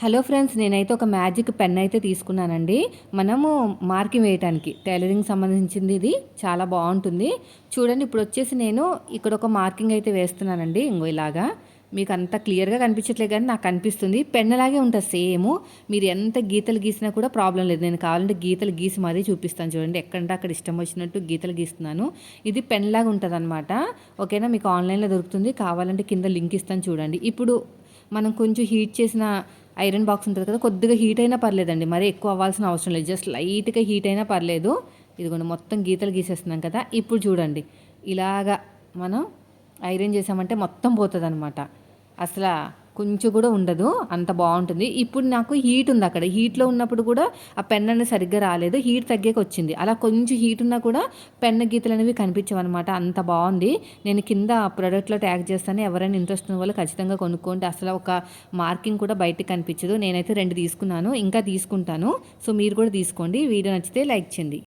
Hello friends, నేనైతే ఒక magic pen అయితే తీసుకున్నానండి. మనము మార్కింగ్ వేయటానికి టైలరింగ్ సంబంధించింది. ఇది చాలా బాగుంటుంది. చూడండి, ఇప్పుడు వచ్చేసి నేను ఇక్కడ ఒక మార్కింగ్ అయితే వేస్తున్నానండి. ఇంకో ఇలాగా మీకు అంత క్లియర్గా కనిపించట్లేదు, కానీ నాకు కనిపిస్తుంది. పెన్ లాగే ఉంటుంది సేమ్. మీరు ఎంత గీతలు గీసినా కూడా ప్రాబ్లం లేదు. నేను కావాలంటే గీతలు గీసి మరీ చూపిస్తాను. చూడండి, ఎక్కడంటే అక్కడ ఇష్టం వచ్చినట్టు గీతలు గీస్తున్నాను. ఇది పెన్ లాగా ఉంటుంది అనమాట. ఓకేనా, మీకు ఆన్లైన్లో దొరుకుతుంది. కావాలంటే కింద లింక్ ఇస్తాను చూడండి. ఇప్పుడు మనం కొంచెం హీట్ చేసిన ఐరన్ బాక్స్ ఉంటుంది కదా, కొద్దిగా హీట్ అయినా పర్లేదండి, మరీ ఎక్కువ అవ్వాల్సిన అవసరం లేదు. జస్ట్ లైట్గా హీట్ అయినా పర్లేదు. ఇదిగోండి, మొత్తం గీతలు గీసేస్తున్నాం కదా. ఇప్పుడు చూడండి, ఇలాగా మనం ఐరన్ చేసామంటే మొత్తం పోతుంది అనమాట. అసలు కొంచెం కూడా ఉండదు, అంత బాగుంటుంది. ఇప్పుడు నాకు హీట్ ఉంది. అక్కడ హీట్లో ఉన్నప్పుడు కూడా ఆ పెన్ అనేది సరిగ్గా రాలేదు. హీట్ తగ్గేకి వచ్చింది. అలా కొంచెం హీట్ ఉన్నా కూడా పెన్ గీతలు అనేవి కనిపించవన్నమాట. అంత బాగుంది. నేను కింద ప్రోడక్ట్లో ట్యాగ్ చేస్తాను. ఎవరైనా ఇంట్రెస్ట్ ఉన్న వాళ్ళు ఖచ్చితంగా కొనుక్కోండి. అసలు ఒక మార్కింగ్ కూడా బయటకు కనిపించదు. నేనైతే 2 తీసుకున్నాను, ఇంకా తీసుకుంటాను. సో మీరు కూడా తీసుకోండి. వీడియో నచ్చితే లైక్ చేయండి.